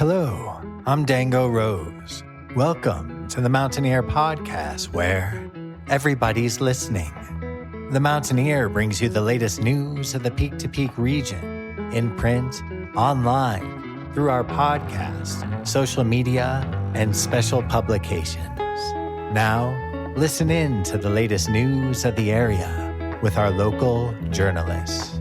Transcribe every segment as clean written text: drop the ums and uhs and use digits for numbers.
Hello, I'm Dango Rose. Welcome to the Mountaineer Podcast, where everybody's listening. The Mountaineer brings you the latest news of the Peak to Peak region, in print, online, through our podcast, social media, and special publications. Now, listen in to the latest news of the area with our local journalists.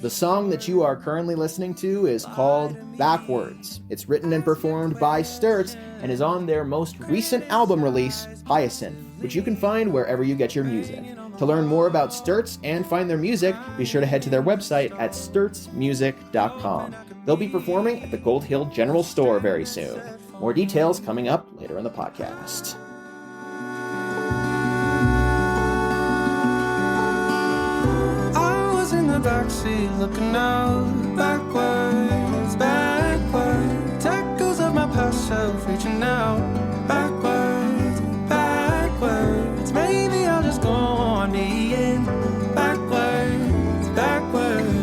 The song that you are currently listening to is called Backwards. It's written and performed by Sturtz and is on their most recent album release, Hyacinth, which you can find wherever you get your music. To learn more about Sturtz and find their music, be sure to head to their website at sturtzmusic.com. They'll be performing at the Gold Hill General Store very soon. More details coming up later in the podcast. Backseat looking out, backwards, backwards. Echoes of my past self reaching out, backwards, backwards. Maybe I'll just go on being backwards, backwards.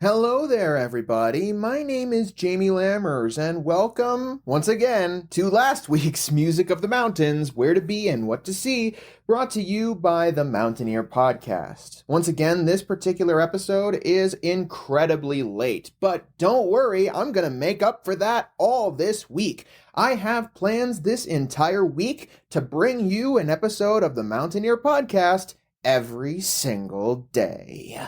Hello there, everybody. My name is Jamie Lammers, and welcome once again to last week's Music of the Mountains, Where to Be and What to See, brought to you by the Mountaineer Podcast. Once again, this particular episode is incredibly late, but don't worry, I'm going to make up for that all this week. I have plans this entire week to bring you an episode of the Mountaineer Podcast every single day.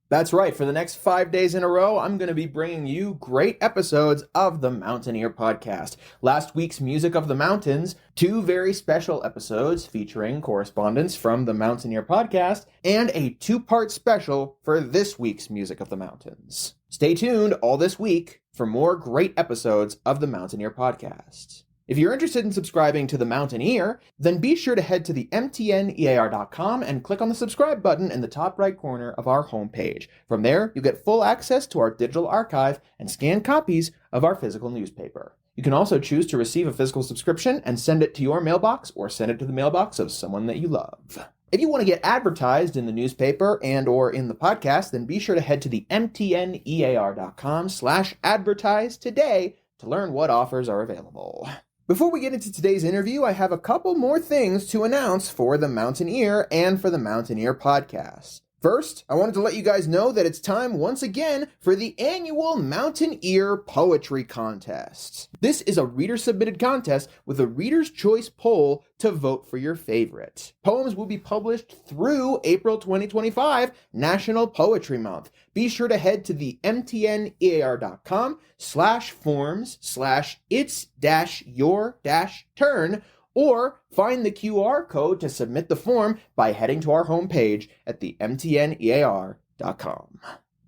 That's right, for the next 5 days in a row, I'm going to be bringing you great episodes of the Mountaineer Podcast. Last week's Music of the Mountains, 2 very special episodes featuring correspondence from the Mountaineer Podcast, and a 2-part special for this week's Music of the Mountains. Stay tuned all this week for more great episodes of the Mountaineer Podcast. If you're interested in subscribing to The Mountaineer, then be sure to head to the mtnear.com and click on the subscribe button in the top right corner of our homepage. From there, you'll get full access to our digital archive and scanned copies of our physical newspaper. You can also choose to receive a physical subscription and send it to your mailbox or send it to the mailbox of someone that you love. If you want to get advertised in the newspaper and or in the podcast, then be sure to head to the mtnear.com/advertise today to learn what offers are available. Before we get into today's interview, I have a couple more things to announce for the Mountaineer and for the Mountaineer Podcast. First, I wanted to let you guys know that it's time once again for the annual Mountaineer Poetry Contest. This is a reader-submitted contest with a Reader's Choice poll to vote for your favorite. Poems will be published through April 2025, National Poetry Month. Be sure to head to the mtnear.com/forms/its-your-turn or find the QR code to submit the form by heading to our homepage at the mtnear.com.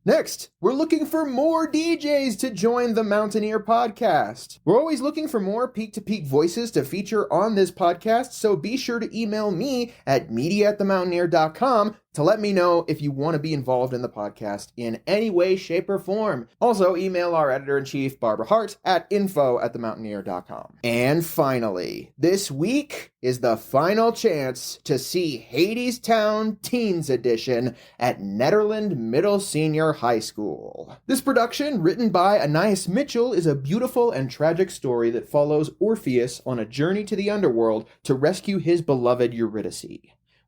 Next, we're looking for more DJs to join the Mountaineer Podcast. We're always looking for more peak-to-peak voices to feature on this podcast, so be sure to email me at media@themountaineer.com to let me know if you want to be involved in the podcast in any way, shape, or form. Also, email our editor-in-chief, Barbara Hart, at info@themountaineer.com. And finally, this week is the final chance to see Hadestown Teens Edition at Nederland Middle Senior High School. This production, written by Anais Mitchell, is a beautiful and tragic story that follows Orpheus on a journey to the underworld to rescue his beloved Eurydice.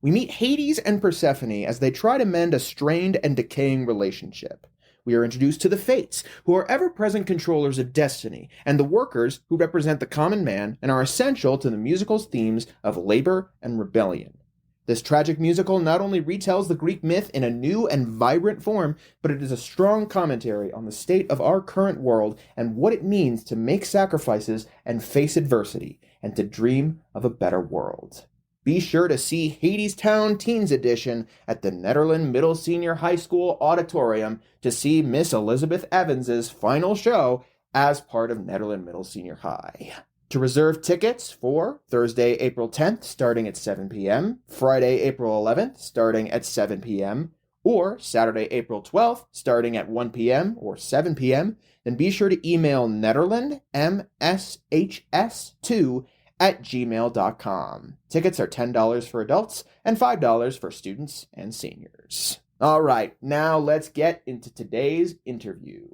We meet Hades and Persephone as they try to mend a strained and decaying relationship. We are introduced to the Fates, who are ever-present controllers of destiny, and the Workers, who represent the common man and are essential to the musical's themes of labor and rebellion. This tragic musical not only retells the Greek myth in a new and vibrant form, but it is a strong commentary on the state of our current world and what it means to make sacrifices and face adversity, and to dream of a better world. Be sure to see Hadestown Teens Edition at the Nederland Middle Senior High School Auditorium to see Miss Elizabeth Evans's final show as part of Nederland Middle Senior High. To reserve tickets for Thursday, April 10th, starting at 7 p.m., Friday, April 11th, starting at 7 p.m., or Saturday, April 12th, starting at 1 p.m. or 7 p.m., then be sure to email Nederland, mshs2@gmail.com. Tickets are $10 for adults and $5 for students and seniors. All right, now let's get into today's interview.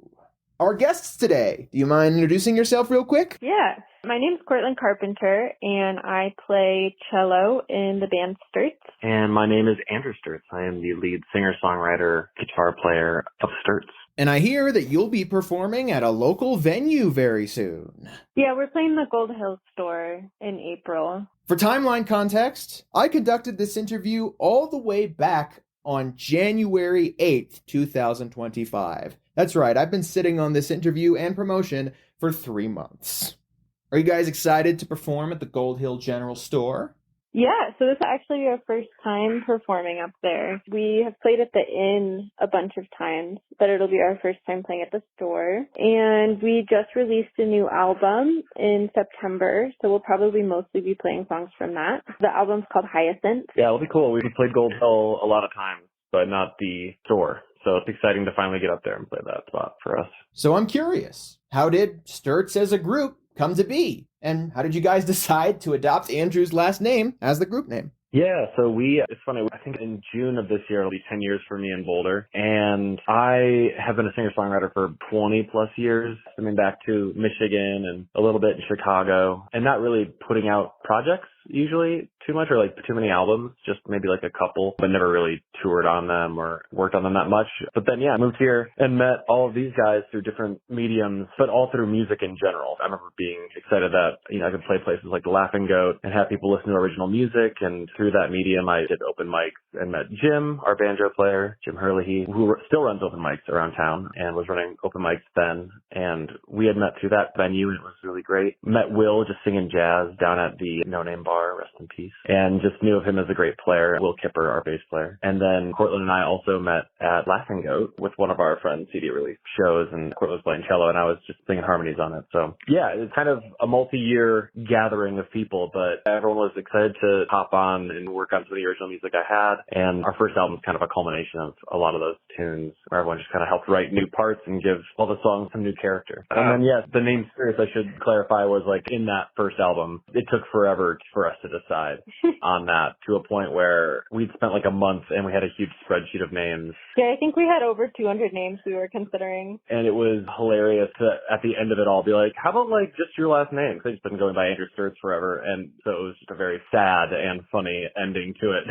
Our guests today, do you mind introducing yourself real quick? Yeah. My name's Courtlyn Carpenter, and I play cello in the band Sturtz. And my name is Andrew Sturtz. I am the lead singer-songwriter, guitar player of Sturtz. And I hear that you'll be performing at a local venue very soon. Yeah, we're playing the Gold Hill store in April. For timeline context, I conducted this interview all the way back on January 8th, 2025. That's right, I've been sitting on this interview and promotion for 3 months. Are you guys excited to perform at the Gold Hill General Store? Yeah, so this is actually our first time performing up there. We have played at the Inn a bunch of times, but it'll be our first time playing at the store. And we just released a new album in September, so we'll probably mostly be playing songs from that. The album's called Hyacinth. Yeah, it'll be cool. We've played Gold Hill a lot of times, but not the store. So it's exciting to finally get up there and play that spot for us. So I'm curious, how did Sturtz as a group come to be? And how did you guys decide to adopt Andrew's last name as the group name? Yeah, so it's funny, I think in June of this year, it'll be 10 years for me in Boulder. And I have been a singer-songwriter for 20 plus years, coming back to Michigan and a little bit in Chicago, and not really putting out projects usually too much, or like too many albums, just maybe like a couple, but never really toured on them or worked on them that much. But then, yeah, I moved here and met all of these guys through different mediums, but all through music in general. I remember being excited that, I could play places like the Laughing Goat and have people listen to original music. And through that medium, I did open mics and met Jim, our banjo player, Jim Herlihy, who still runs open mics around town and was running open mics then. And we had met through that venue, and it was really great. Met Will just singing jazz down at the No Name Bar, rest in peace, and just knew of him as a great player. Will Kuepper, our bass player. And then Courtlyn and I also met at Laughing Goat with one of our friends' CD release shows, and Courtlyn was playing cello, and I was just singing harmonies on it. So yeah, it's kind of a multi-year gathering of people, but everyone was excited to hop on and work on some of the original music I had. And our first album is kind of a culmination of a lot of those tunes, where everyone just kind of helped write new parts and give all the songs some new character. And then, yes, the name Sturtz, I should clarify, was like in that first album. It took forever for us to decide on that, to a point where we'd spent like a month and we had a huge spreadsheet of names. Yeah, I think we had over 200 names we were considering. And it was hilarious to, at the end of it all, be like, how about like just your last name? Because I've just been going by Andrew Sturtz forever. And so it was just a very sad and funny ending to it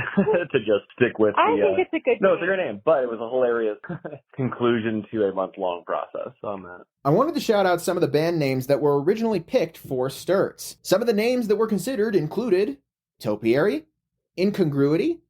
to just stick with I think it's a good No, name. it's a great name, but it was a hilarious conclusion to a month-long process on that. I wanted to shout out some of the band names that were originally picked for Sturtz. Some of the names that were considered included Topiary, Incongruity,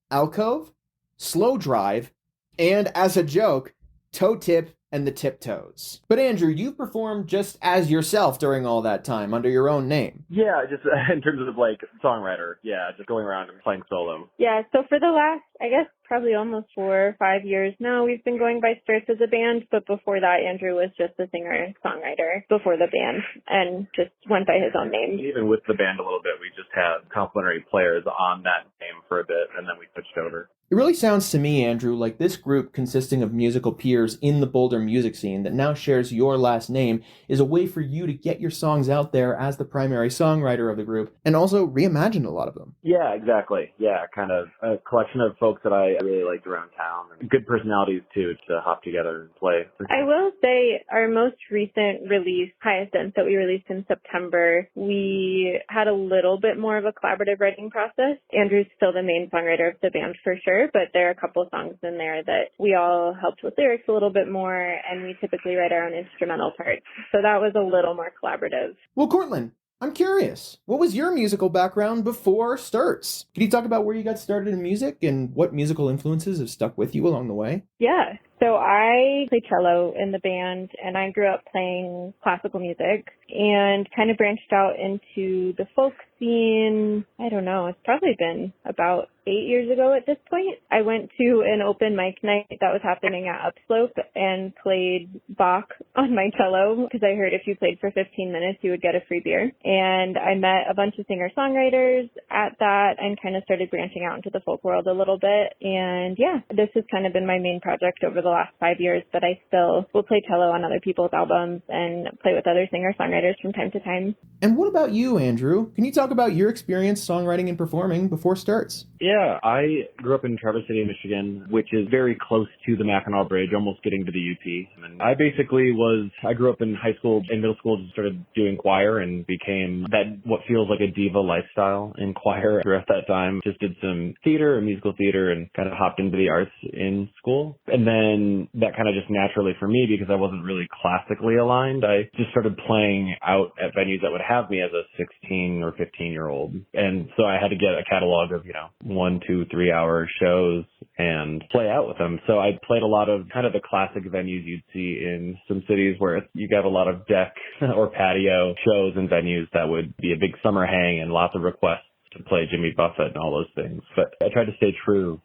Alcove, Slow Drive, and as a joke, Toe Tip and the Tiptoes. But Andrew, you've performed just as yourself during all that time, under your own name. Yeah, just in terms of like songwriter, yeah, just going around and playing solo. Yeah, so for the last, I guess, probably almost 4 or 5 years now, we've been going by Sturtz as a band, but before that, Andrew was just a singer-songwriter before the band and just went by his own name. Even with the band a little bit, we just had complementary players on that name for a bit, and then we switched over. It really sounds to me, Andrew, like this group consisting of musical peers in the Boulder music scene that now shares your last name is a way for you to get your songs out there as the primary songwriter of the group and also reimagine a lot of them. Yeah, exactly. Yeah, kind of a collection of folks that I really liked around town. And good personalities, too, to hop together and play. I will say our most recent release, Hyacinth, that we released in September, we had a little bit more of a collaborative writing process. Andrew's still the main songwriter of the band for sure, but there are a couple songs in there that we all helped with lyrics a little bit more, and we typically write our own instrumental parts. So that was a little more collaborative. Well, Courtlyn, I'm curious. What was your musical background before Sturtz? Can you talk about where you got started in music and what musical influences have stuck with you along the way? Yeah. So I play cello in the band, and I grew up playing classical music and kind of branched out into the folk scene. I don't know, it's probably been about 8 years ago at this point. I went to an open mic night that was happening at Upslope and played Bach on my cello because I heard if you played for 15 minutes, you would get a free beer. And I met a bunch of singer-songwriters at that and kind of started branching out into the folk world a little bit. And yeah, this has kind of been my main project over the last 5 years, but I still will play cello on other people's albums and play with other singer-songwriters from time to time. And what about you, Andrew? Can you talk about your experience songwriting and performing before Sturtz? Yeah, I grew up in Traverse City, Michigan, which is very close to the Mackinac Bridge, almost getting to the UP. And I grew up in high school and middle school, just started doing choir and became what feels like a diva lifestyle in choir throughout that time. Just did some theater and musical theater and kind of hopped into the arts in school. And then that kind of just naturally for me, because I wasn't really classically aligned, I just started playing out at venues that would have me as a 16 or 15-year-old. And so I had to get a catalog of, 1, 2, 3 hour shows and play out with them. So I played a lot of kind of the classic venues you'd see in some cities where you got a lot of deck or patio shows and venues that would be a big summer hang and lots of requests to play Jimmy Buffett and all those things. But I tried to stay true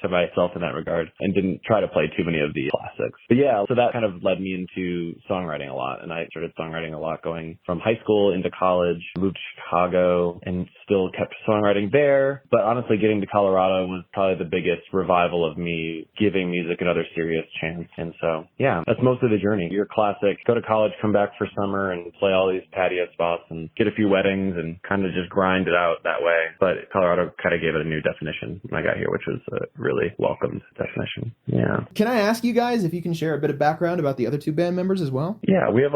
to myself in that regard and didn't try to play too many of the classics. But yeah, so that kind of led me into songwriting a lot. And I started songwriting a lot going from high school into college, moved to Chicago and still kept songwriting there. But honestly, getting to Colorado was probably the biggest revival of me giving music another serious chance. And so, yeah, that's mostly the journey. You're classic, go to college, come back for summer and play all these patio spots and get a few weddings and kind of just grind it out that way. But Colorado kind of gave it a new definition when I got here, which was a really welcomed definition. Yeah. Can I ask you guys if you can share a bit of background about the other two band members as well? Yeah, we have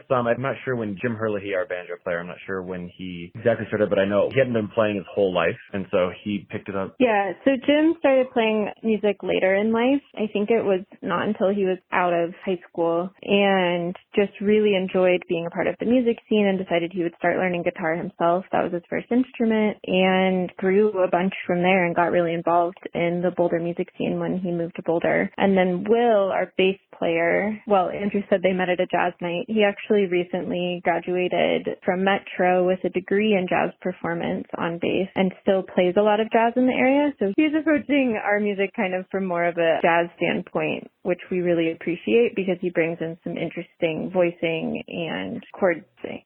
some. I'm not sure when Jim Herlihy, our banjo player, I'm not sure when he exactly started, but I know he hadn't been playing his whole life, and so he picked it up. Yeah, so Jim started playing music later in life. I think it was not until he was out of high school and just really enjoyed being a part of the music scene and decided he would start learning guitar himself. That was his first instrument. And grew a bunch from there and got really involved in the Boulder music scene when he moved to Boulder. And then Will, our bass player, well, Andrew said they met at a jazz night. He actually recently graduated from Metro with a degree in jazz performance on bass and still plays a lot of jazz in the area. So he's approaching our music kind of from more of a jazz standpoint, which we really appreciate because he brings in some interesting voicing and chord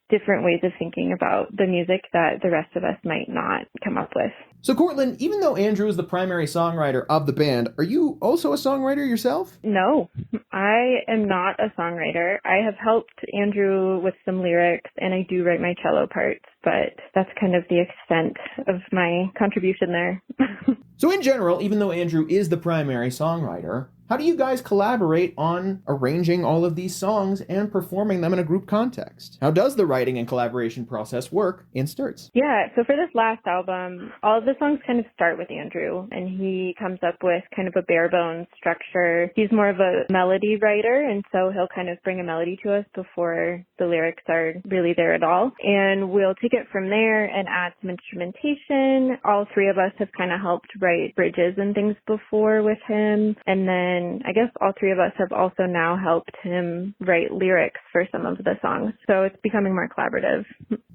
different ways of thinking about the music that the rest of us might not come up with. So Courtlyn, even though Andrew is the primary songwriter of the band, are you also a songwriter yourself? No, I am not a songwriter. I have helped Andrew with some lyrics and I do write my cello parts, but that's kind of the extent of my contribution there. So in general, even though Andrew is the primary songwriter, how do you guys collaborate on arranging all of these songs and performing them in a group context? How does the writing and collaboration process work in Sturtz? Yeah, so for this last album, all of the songs kind of start with Andrew, and he comes up with kind of a bare bones structure. He's more of a melody writer, and so he'll kind of bring a melody to us before the lyrics are really there at all. And we'll take it from there and add some instrumentation. All three of us have kind of helped write bridges and things before with him, and then I guess all three of us have also now helped him write lyrics for some of the songs. So it's becoming more collaborative.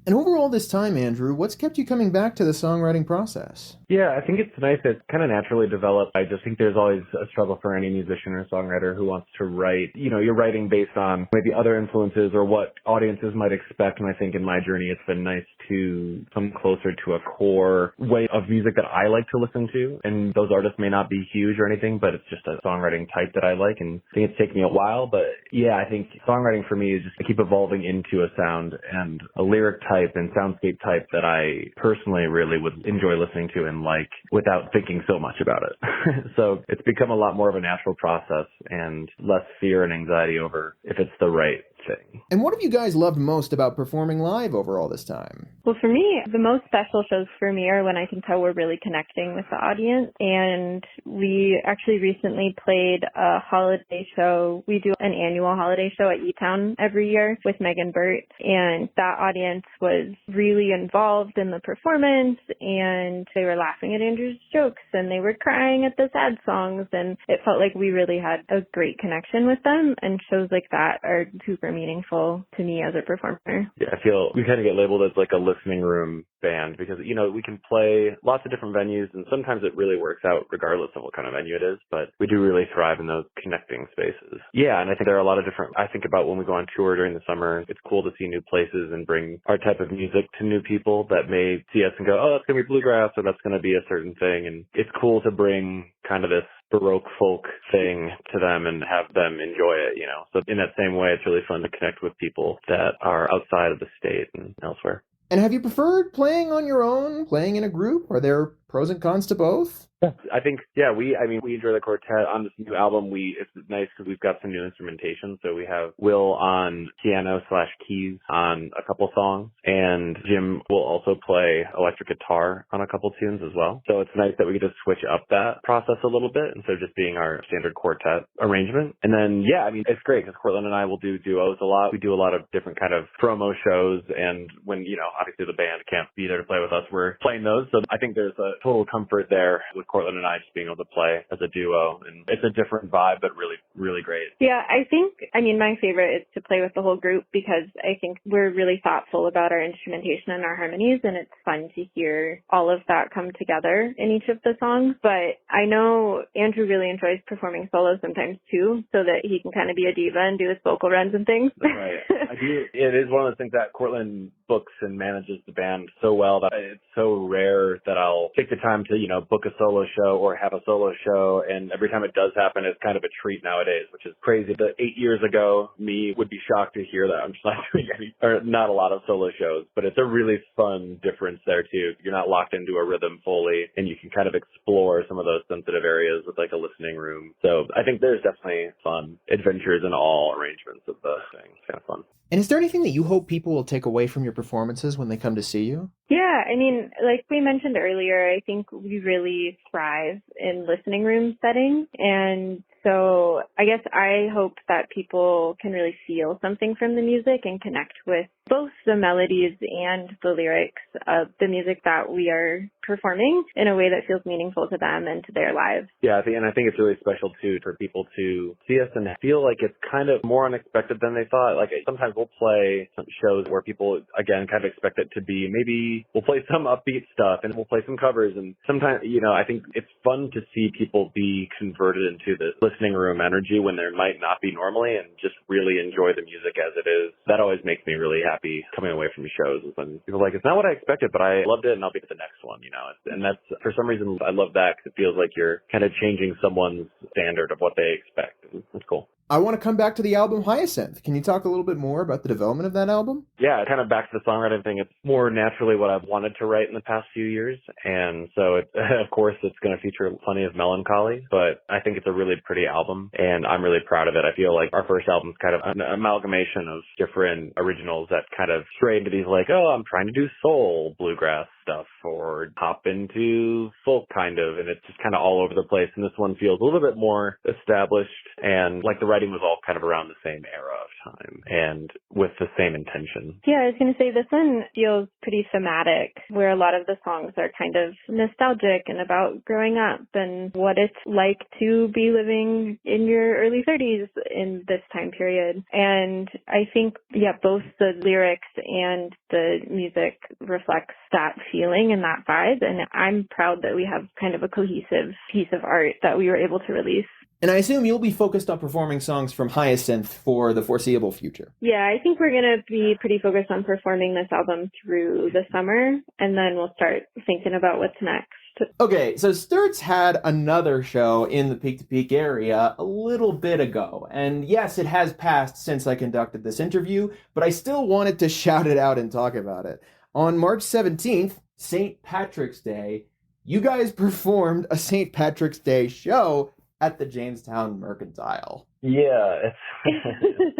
And over all this time, Andrew, what's kept you coming back to the songwriting process? Yeah, I think it's nice that it's kind of naturally developed. I just think there's always a struggle for any musician or songwriter who wants to write. You're writing based on maybe other influences or what audiences might expect. And I think in my journey, it's been nice to come closer to a core way of music that I like to listen to. And those artists may not be huge or anything, but it's just a songwriting type that I like. And I think it's taken me a while, but yeah, I think songwriting for me is just to keep evolving into a sound and a lyric type and soundscape type that I personally really would enjoy listening to and like without thinking so much about it. So it's become a lot more of a natural process and less fear and anxiety over if it's the right thing. And what have you guys loved most about performing live over all this time? Well, for me, the most special shows for me are when I can tell we're really connecting with the audience. And we actually recently played a holiday show. We do an annual holiday show at E-Town every year with Megan Burt. And that audience was really involved in the performance, and they were laughing at Andrew's jokes, and they were crying at the sad songs. And it felt like we really had a great connection with them. And shows like that are super meaningful to me as a performer. Yeah, I feel we kind of get labeled as like a listening room band because, you know, we can play lots of different venues and sometimes it really works out regardless of what kind of venue it is, but we do really thrive in those connecting spaces. Yeah, and I think there are a lot of different, I think about when we go on tour during the summer, it's cool to see new places and bring our type of music to new people that may see us and go, oh, that's going to be bluegrass or that's going to be a certain thing. And it's cool to bring kind of this Baroque folk thing to them and have them enjoy it, you know. So in that same way, it's really fun to connect with people that are outside of the state and elsewhere. And have you preferred playing on your own, playing in a group? Are there pros and cons to both? I think, yeah, we enjoy the quartet. On this new album, it's nice because we've got some new instrumentation. So we have Will on piano/keys on a couple songs, and Jim will also play electric guitar on a couple tunes as well. So it's nice that we get to switch up that process a little bit instead of just being our standard quartet arrangement. And then, yeah, I mean, it's great because Courtlyn and I will do duos a lot. We do a lot of different kind of promo shows, and when, you know, obviously the band can't be there to play with us, we're playing those. So I think there's a total comfort there with Courtlyn and I just being able to play as a duo, and it's a different vibe, but really, really great. Yeah, I mean, my favorite is to play with the whole group because I think we're really thoughtful about our instrumentation and our harmonies, and it's fun to hear all of that come together in each of the songs. But I know Andrew really enjoys performing solo sometimes too, so that he can kind of be a diva and do his vocal runs and things. Right. I do. It is one of those things that Courtlyn books and manages the band so well that it's so rare that I'll take the time to, you know, book a solo show or have a solo show. And every time it does happen, it's kind of a treat nowadays, which is crazy. But 8 years ago, me would be shocked to hear that I'm just not doing not a lot of solo shows. But it's a really fun difference there too. You're not locked into a rhythm fully, and you can kind of explore some of those sensitive areas with like a listening room. So I think there's definitely fun adventures in all arrangements of the thing. It's kind of fun. And is there anything that you hope people will take away from your performances when they come to see you? Yeah, I mean, like we mentioned earlier, I think we really thrive in listening room settings. And so I guess I hope that people can really feel something from the music and connect with both the melodies and the lyrics of the music that we are performing in a way that feels meaningful to them and to their lives. Yeah, I think it's really special too for people to see us and feel like it's kind of more unexpected than they thought. Like sometimes we'll play some shows where people, again, kind of expect it to be, maybe we'll play some upbeat stuff and we'll play some covers. And sometimes, you know, I think it's fun to see people be converted into the listening room energy when there might not be normally and just really enjoy the music as it is. That always makes me really happy coming away from shows is when people are like, it's not what I expected, but I loved it and I'll be at the next one, you know. And that's, for some reason, I love that because it feels like you're kind of changing someone's standard of what they expect. It's cool. I want to come back to the album Hyacinth. Can you talk a little bit more about the development of that album? Yeah, kind of back to the songwriting thing. It's more naturally what I've wanted to write in the past few years. And so, of course, it's going to feature plenty of melancholy, but I think it's a really pretty album, and I'm really proud of it. I feel like our first album is kind of an amalgamation of different originals that kind of stray into these like, oh, I'm trying to do soul, bluegrass stuff, or hop into folk kind of, and it's just kind of all over the place. And this one feels a little bit more established, and like the writing was all kind of around the same era of time and with the same intention. Yeah, I was going to say this one feels pretty thematic, where a lot of the songs are kind of nostalgic and about growing up and what it's like to be living in your early 30s in this time period. And I think, yeah, both the lyrics and the music reflects that feeling and that vibe. And I'm proud that we have kind of a cohesive piece of art that we were able to release. And I assume you'll be focused on performing songs from Hyacinth for the foreseeable future. Yeah, I think we're going to be pretty focused on performing this album through the summer, and then we'll start thinking about what's next. Okay, so Sturtz had another show in the Peak to Peak area a little bit ago. And yes, it has passed since I conducted this interview, but I still wanted to shout it out and talk about it. On March 17th, St. Patrick's Day, you guys performed a St. Patrick's Day show at the Jamestown Mercantile. Yeah,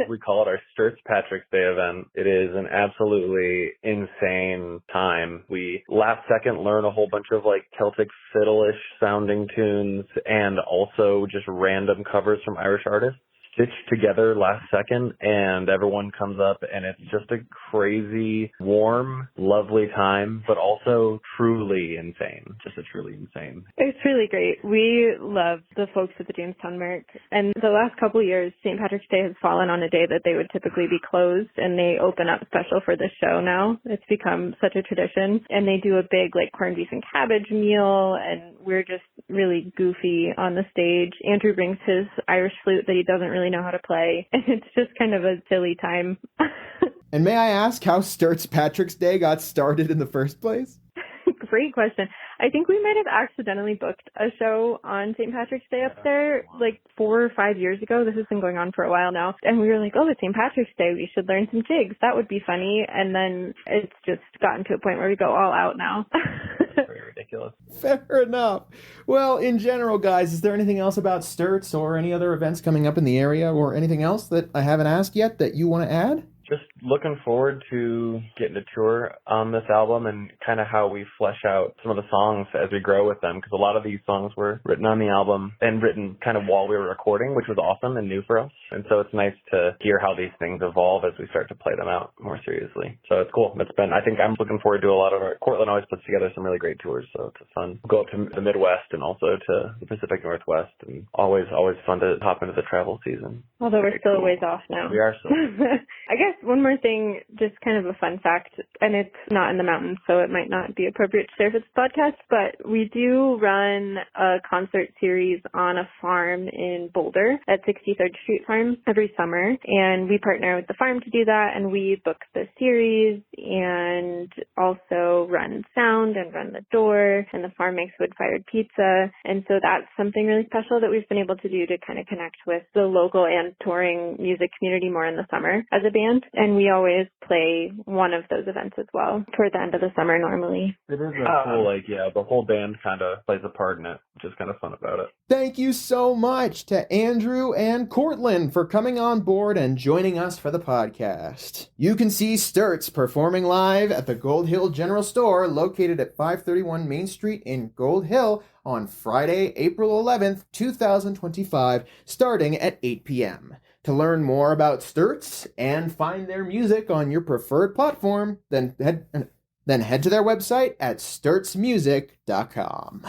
we call it our Sturtz Patrick's Day event. It is an absolutely insane time. We last second learn a whole bunch of like Celtic fiddle-ish sounding tunes and also just random covers from Irish artists stitched together last second, and everyone comes up, and it's just a crazy, warm, lovely time, but also truly insane. Just a truly insane. It's really great. We love the folks at the Jamestown Merc. And the last couple of years, St. Patrick's Day has fallen on a day that they would typically be closed, and they open up special for the show now. It's become such a tradition. And they do a big like corned beef and cabbage meal, and we're just really goofy on the stage. Andrew brings his Irish flute that he doesn't really know how to play. And it's just kind of a silly time. And may I ask how Sturtz Patrick's Day got started in the first place? Great question. I think we might have accidentally booked a show on St. Patrick's Day up there like 4 or 5 years ago. This has been going on for a while now. And we were like, oh, it's St. Patrick's Day. We should learn some jigs. That would be funny. And then it's just gotten to a point where we go all out now. Very ridiculous. Fair enough. Well, in general, guys, is there anything else about Sturtz or any other events coming up in the area or anything else that I haven't asked yet that you want to add? Just looking forward to getting to tour on this album and kind of how we flesh out some of the songs as we grow with them, because a lot of these songs were written on the album and written kind of while we were recording, which was awesome and new for us. And so it's nice to hear how these things evolve as we start to play them out more seriously. So it's cool. I think I'm looking forward to a lot of our, Courtlyn always puts together some really great tours, so it's fun. We'll go up to the Midwest and also to the Pacific Northwest, and always fun to hop into the travel season. Although we're still a ways off now. We are still. I guess one more thing, just kind of a fun fact, and it's not in the mountains, so it might not be appropriate to share for this podcast, but we do run a concert series on a farm in Boulder at 63rd Street Farm every summer, and we partner with the farm to do that, and we book the series and also run sound and run the door, and the farm makes wood-fired pizza, and so that's something really special that we've been able to do to kind of connect with the local and touring music community more in the summer as a band, and we always play one of those events as well toward the end of the summer normally. It is a cool, the whole band kind of plays a part in it, which is kind of fun about it. Thank you so much to Andrew and Courtlyn for coming on board and joining us for the podcast. You can see Sturtz performing live at the Gold Hill General Store located at 531 Main Street in Gold Hill on Friday, April 11th, 2025, starting at 8 p.m. To learn more about Sturtz and find their music on your preferred platform, then head to their website at sturtzmusic.com.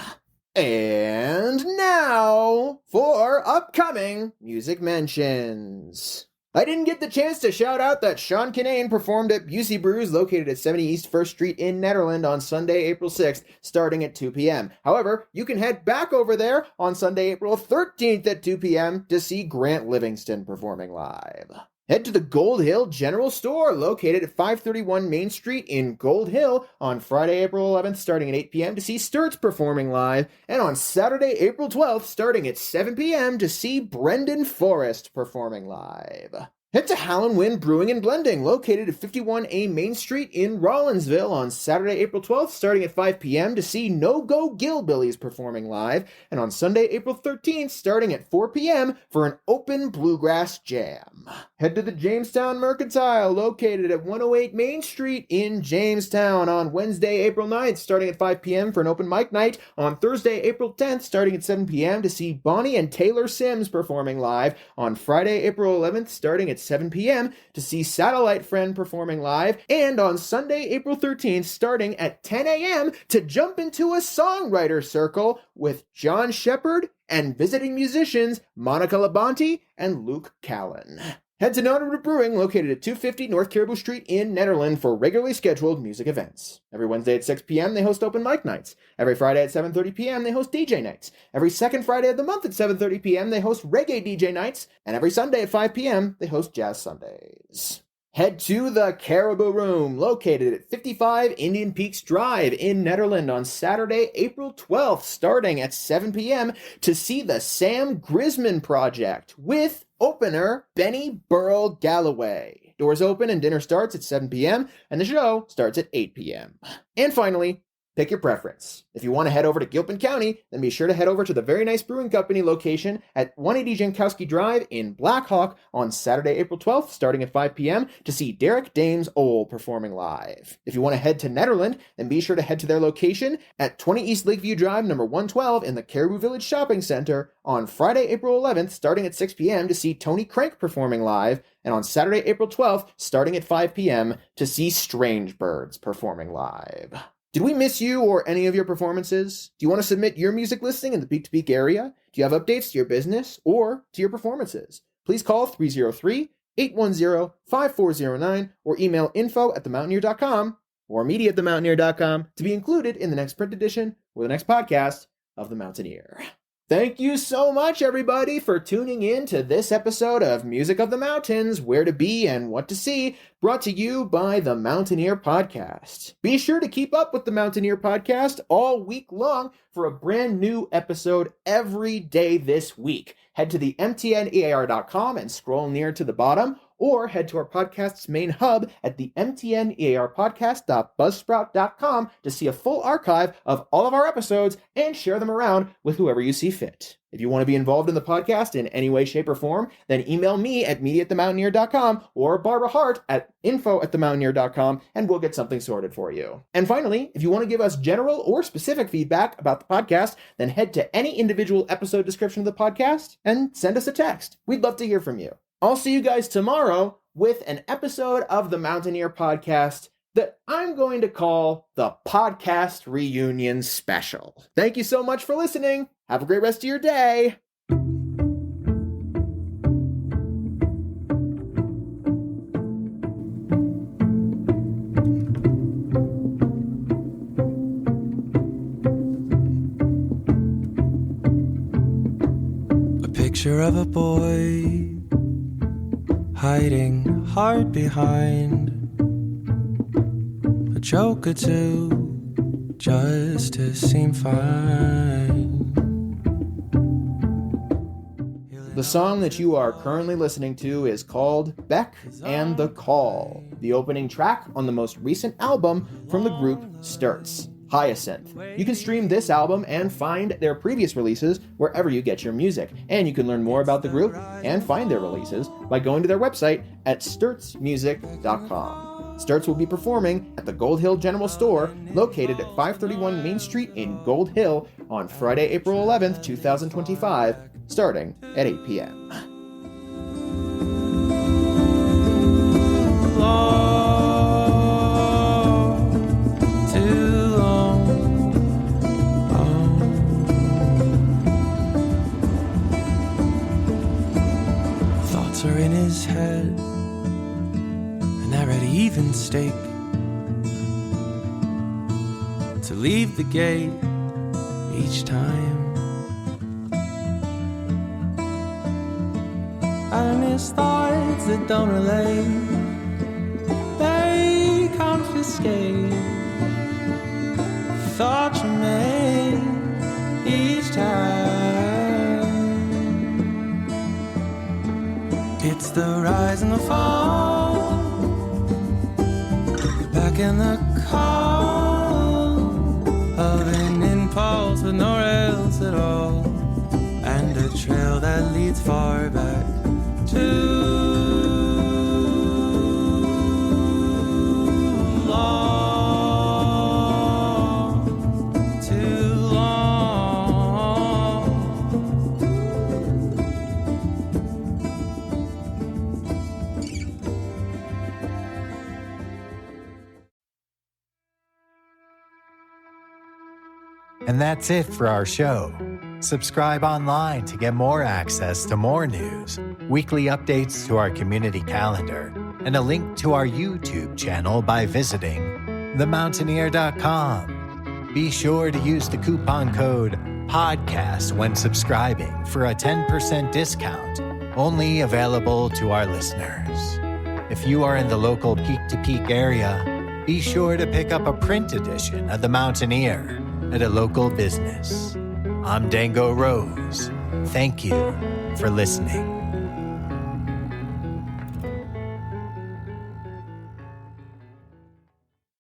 And now for upcoming music mentions. I didn't get the chance to shout out that Sean Kinane performed at Busey Brews located at 70 East 1st Street in Netherland on Sunday, April 6th, starting at 2 p.m. However, you can head back over there on Sunday, April 13th at 2 p.m. to see Grant Livingston performing live. Head to the Gold Hill General Store, located at 531 Main Street in Gold Hill, on Friday, April 11th, starting at 8 p.m. to see Sturtz performing live, and on Saturday, April 12th, starting at 7 p.m. to see Brendan Forrest performing live. Head to Howlin' Wind Brewing and Blending, located at 51A Main Street in Rollinsville on Saturday, April 12th, starting at 5 p.m. to see No Go Gillbillies performing live, and on Sunday, April 13th, starting at 4 p.m. for an open bluegrass jam. Head to the Jamestown Mercantile, located at 108 Main Street in Jamestown on Wednesday, April 9th, starting at 5 p.m. for an open mic night, on Thursday, April 10th, starting at 7 p.m. to see Bonnie and Taylor Sims performing live, on Friday, April 11th, starting at 7 p.m. to see Satellite Friend performing live, and on Sunday, April 13th, starting at 10 a.m. to jump into a songwriter circle with John Shepard and visiting musicians Monica Labonte and Luke Callan. Head to Notable Brewing, located at 250 North Caribou Street in Netherland for regularly scheduled music events. Every Wednesday at 6 p.m. they host open mic nights. Every Friday at 7:30 p.m. they host DJ nights. Every second Friday of the month at 7:30 p.m. they host reggae DJ nights. And every Sunday at 5 p.m. they host jazz Sundays. Head to the Caribou Room, located at 55 Indian Peaks Drive in Netherland on Saturday, April 12th, starting at 7 p.m. to see the Sam Grisman Project with opener Benny Burrell Galloway. Doors open and dinner starts at 7 p.m. and the show starts at 8 p.m. And finally, Pick your preference. If you want to head over to Gilpin County, then be sure to head over to the Very Nice Brewing Company location at 180 Jankowski Drive in Black Hawk on Saturday, April 12th, starting at 5 p.m. to see Derek Dames Ole performing live. If you want to head to Netherland, then be sure to head to their location at 20 East Lakeview Drive, number 112 in the Caribou Village Shopping Center on Friday, April 11th, starting at 6 p.m. to see Tony Crank performing live, and on Saturday, April 12th, starting at 5 p.m. to see Strange Birds performing live. Did we miss you or any of your performances? Do you want to submit your music listing in the Peak to Peak area? Do you have updates to your business or to your performances? Please call 303-810-5409 or email info@themountaineer.com or media@themountaineer.com to be included in the next print edition or the next podcast of The Mountaineer. Thank you so much, everybody, for tuning in to this episode of Music of the Mountains, Where to Be and What to See, brought to you by the Mountaineer Podcast. Be sure to keep up with the Mountaineer Podcast all week long for a brand new episode every day this week. Head to the mtnear.com and scroll near to the bottom, or head to our podcast's main hub at the mtnearpodcast.buzzsprout.com to see a full archive of all of our episodes and share them around with whoever you see fit. If you want to be involved in the podcast in any way, shape, or form, then email me at media@themountaineer.com or Barbara Hart at info@themountaineer.com, and we'll get something sorted for you. And finally, if you want to give us general or specific feedback about the podcast, then head to any individual episode description of the podcast and send us a text. We'd love to hear from you. I'll see you guys tomorrow with an episode of the Mountaineer Podcast that I'm going to call the Podcast Reunion Special. Thank you so much for listening. Have a great rest of your day. A picture of a boy hiding hard behind a joke or two just to seem fine. The song that you are currently listening to is called Beck and the Call, the opening track on the most recent album from the group Sturtz, Hyacinth. You can stream this album and find their previous releases wherever you get your music, and you can learn more about the group and find their releases by going to their website at sturtzmusic.com. Sturtz will be performing at the Gold Hill General Store, located at 531 Main Street in Gold Hill on Friday, April 11th, 2025, starting at 8 p.m. Thoughts are in his head, and they're at even stake to leave the gate each time. And his thoughts that don't relate, they confiscate thoughts remain each time. It's the rise and the fall, the back and the call of an impulse with no rails at all, and a trail that leads far back too long, too long. And that's it for our show. Subscribe online to get more access to more news, weekly updates to our community calendar, and a link to our YouTube channel by visiting themountaineer.com. Be sure to use the coupon code PODCAST when subscribing for a 10% discount, only available to our listeners. If you are in the local Peak to Peak area, be sure to pick up a print edition of The Mountaineer at a local business. I'm Dango Rose. Thank you for listening.